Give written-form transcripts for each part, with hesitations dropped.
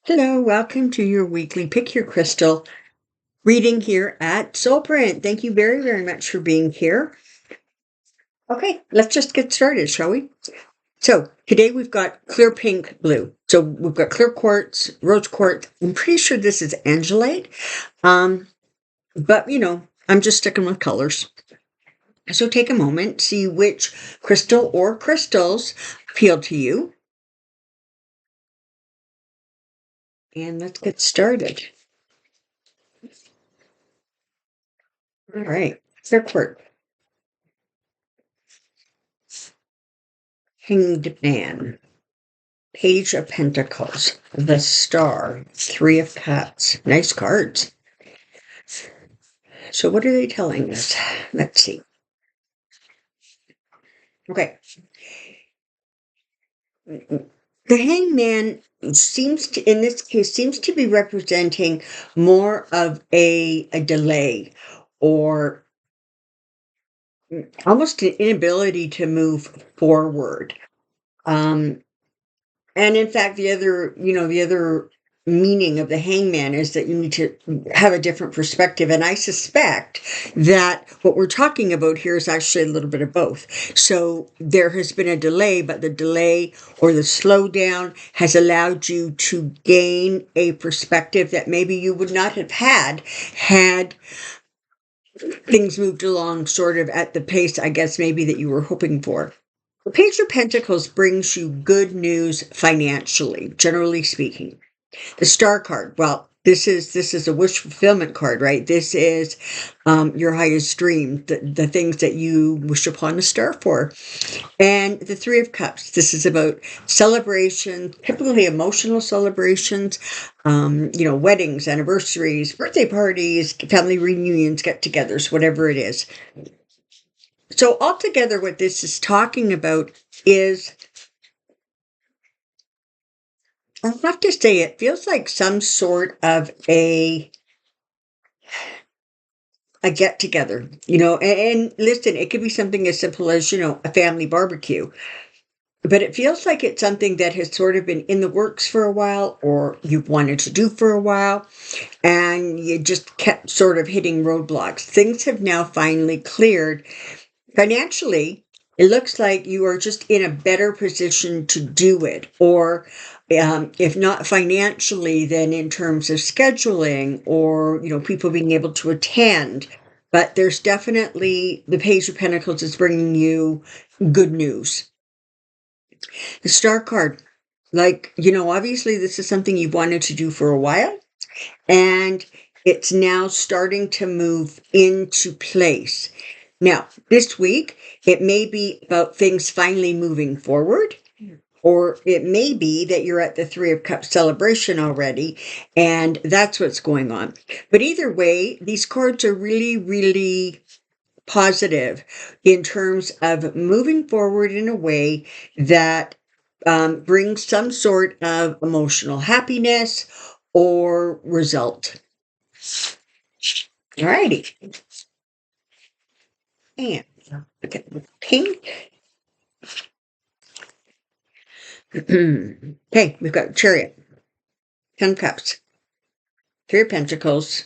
Hello, welcome to your weekly Pick Your Crystal reading here at Soulprint. Thank you very, very much for being here. Okay, let's just get started, shall we? So today we've got clear pink blue. So we've got clear quartz, rose quartz. I'm pretty sure this is angelite. But I'm just sticking with colors. So take a moment, see which crystal or crystals appeal to you. And let's get started. All right, clear quartz. Hanged Man, Page of Pentacles, the Star, Three of Cups. Nice cards. So what are they telling us? Let's see. Okay. The Hangman seems to, in this case, seems to be representing more of a delay or almost an inability to move forward. And in fact, the other meaning of the hangman is that you need to have a different perspective. And I suspect that what we're talking about here is actually a little bit of both. So there has been a delay, but the delay or the slowdown has allowed you to gain a perspective that maybe you would not have had things moved along sort of at the pace, I guess, maybe that you were hoping for. The Page of Pentacles brings you good news financially, generally speaking. The Star card, well, this is a wish fulfillment card, right? This is your highest dream, the things that you wish upon a star for. And the Three of Cups, this is about celebration, typically emotional celebrations, weddings, anniversaries, birthday parties, family reunions, get-togethers, whatever it is. So altogether, what this is talking about is, I have to say, it feels like some sort of a get together, and listen, it could be something as simple as, a family barbecue, but it feels like it's something that has sort of been in the works for a while, or you've wanted to do for a while, and you just kept sort of hitting roadblocks. Things have now finally cleared. Financially, it looks like you are just in a better position to do it, or if not financially, then in terms of scheduling or, people being able to attend. But there's definitely, the Page of Pentacles is bringing you good news. The Star card, obviously this is something you've wanted to do for a while, and it's now starting to move into place. Now, this week, it may be about things finally moving forward, or it may be that you're at the Three of Cups celebration already, and that's what's going on. But either way, these cards are really, really positive in terms of moving forward in a way that brings some sort of emotional happiness or result. All righty. And okay, pink. Okay, we've got Chariot, 10 Cups, Three of Pentacles,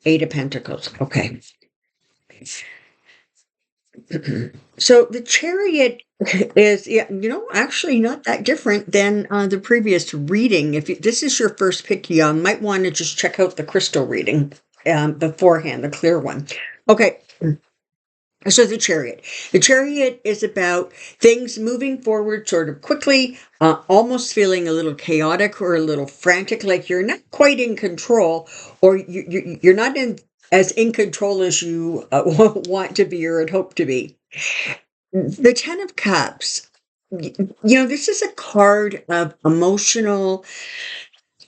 Eight of Pentacles. Okay. So the Chariot is, actually not that different than the previous reading. If this is your first pick, you might want to just check out the crystal reading beforehand, the clear one. Okay. So the Chariot is about things moving forward sort of quickly, almost feeling a little chaotic or a little frantic, like you're not quite in control, or you're not as in control as you want to be or had hoped to be. The Ten of Cups, this is a card of emotional,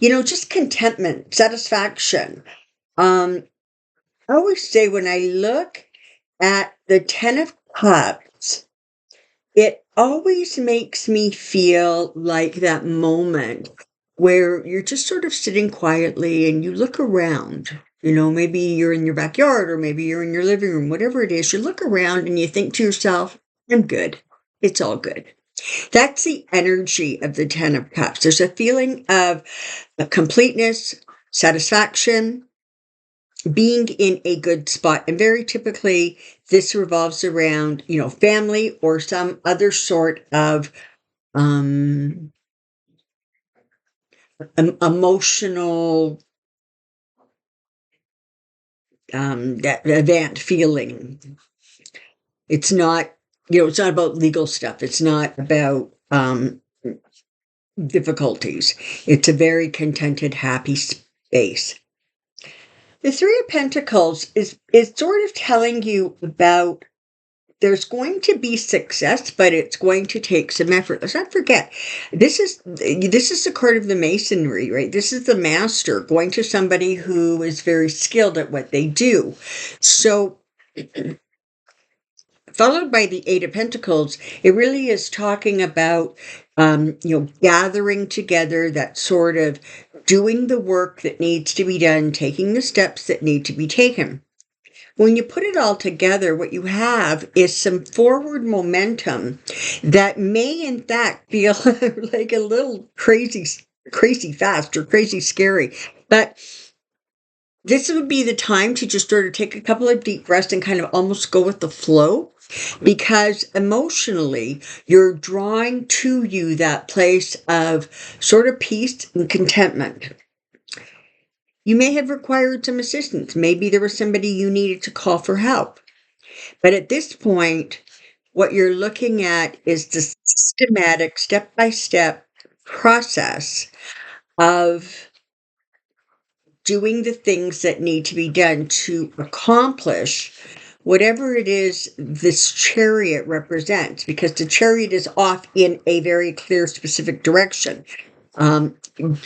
just contentment, satisfaction. I always say when I look at the Ten of Cups, it always makes me feel like that moment where you're just sort of sitting quietly and you look around. Maybe you're in your backyard or maybe you're in your living room, whatever it is. You look around and you think to yourself, I'm good. It's all good. That's the energy of the Ten of Cups. There's a feeling of completeness, satisfaction, being in a good spot. And very typically, this revolves around, family or some other sort of um, emotional that event feeling. It's not, it's not about legal stuff. It's not about difficulties. It's a very contented, happy space. The Three of Pentacles is sort of telling you about there's going to be success, but it's going to take some effort. Let's not forget, this is the card of the masonry, right? This is the master going to somebody who is very skilled at what they do. So followed by the Eight of Pentacles, it really is talking about, gathering together, that sort of doing the work that needs to be done, taking the steps that need to be taken. When you put it all together, what you have is some forward momentum that may, in fact, feel like a little crazy fast or crazy scary. But this would be the time to just sort of take a couple of deep breaths and kind of almost go with the flow, because emotionally you're drawing to you that place of sort of peace and contentment. You may have required some assistance. Maybe there was somebody you needed to call for help. But at this point, what you're looking at is the systematic step-by-step process of doing the things that need to be done to accomplish whatever it is this chariot represents, because the chariot is off in a very clear, specific direction.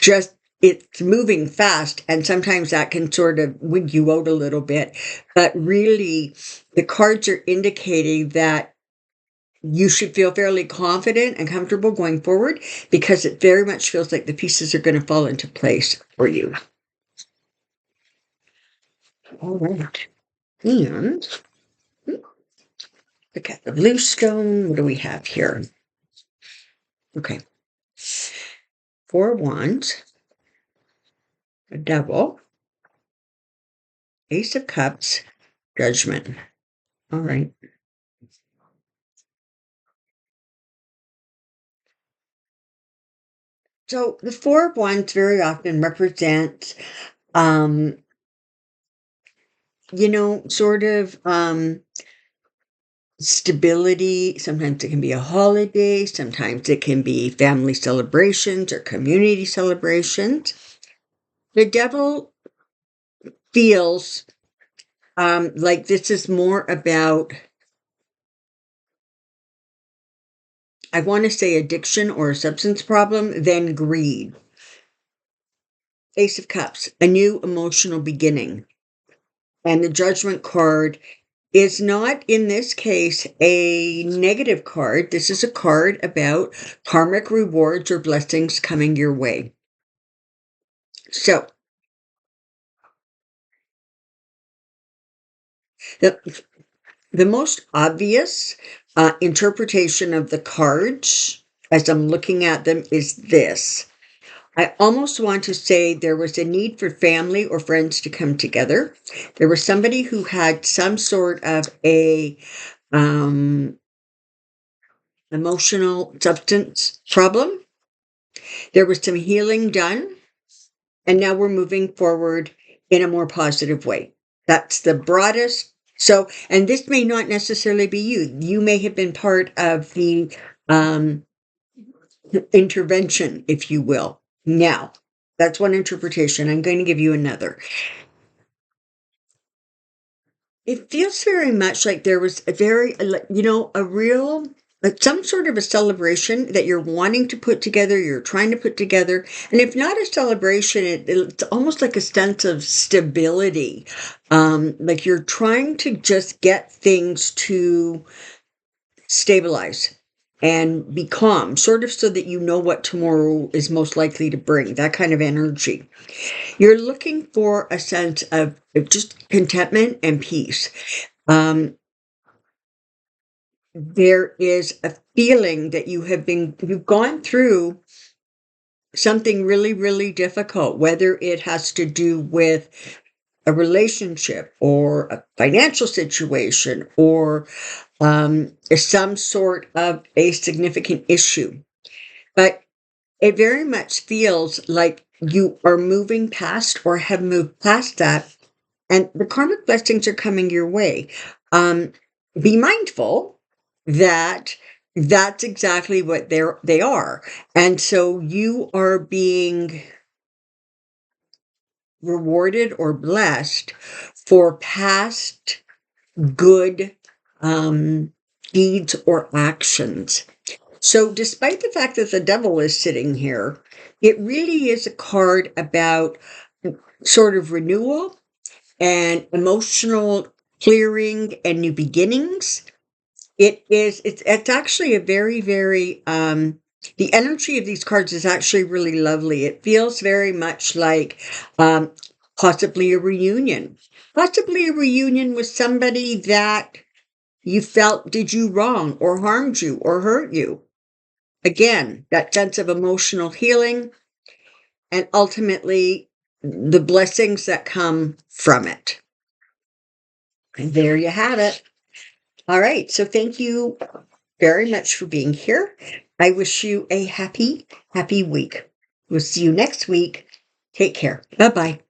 Just it's moving fast, and sometimes that can sort of wig you out a little bit. But really, the cards are indicating that you should feel fairly confident and comfortable going forward, because it very much feels like the pieces are going to fall into place for you. All right. And look at the blue stone. What do we have here? Okay. 4 wands, a devil, Ace of Cups, Judgment. All right. So the 4 of wands very often represents, sort of stability. Sometimes it can be a holiday. Sometimes it can be family celebrations or community celebrations. The devil feels like this is more about, I want to say, addiction or a substance problem than greed. Ace of Cups, a new emotional beginning. And the Judgment card is not, in this case, a negative card. This is a card about karmic rewards or blessings coming your way. So, the most obvious interpretation of the cards, as I'm looking at them, is this. I almost want to say there was a need for family or friends to come together. There was somebody who had some sort of a emotional substance problem. There was some healing done, and now we're moving forward in a more positive way. That's the broadest. So, and this may not necessarily be you. You may have been part of the intervention, if you will. Now, that's one interpretation. I'm going to give you another. It feels very much like there was a real, like some sort of a celebration that you're wanting to put together, you're trying to put together. And if not a celebration, it's almost like a sense of stability. Like you're trying to just get things to stabilize and be calm, sort of so that you know what tomorrow is most likely to bring, that kind of energy. You're looking for a sense of just contentment and peace. there is a feeling that you've gone through something really, really difficult, whether it has to do with a relationship or a financial situation or some sort of a significant issue. But it very much feels like you are moving past or have moved past that, and the karmic blessings are coming your way. Um, be mindful that that's exactly what they are. And so you are being rewarded or blessed for past good um, deeds or actions. So, despite the fact that the devil is sitting here, it really is a card about sort of renewal and emotional clearing and new beginnings. It's actually a very, very, the energy of these cards is actually really lovely. It feels very much like um, possibly a reunion, possibly a reunion with somebody that you felt did you wrong or harmed you or hurt you. Again, that sense of emotional healing and ultimately the blessings that come from it. And there you have it. All right. So thank you very much for being here. I wish you a happy, happy week. We'll see you next week. Take care. Bye bye.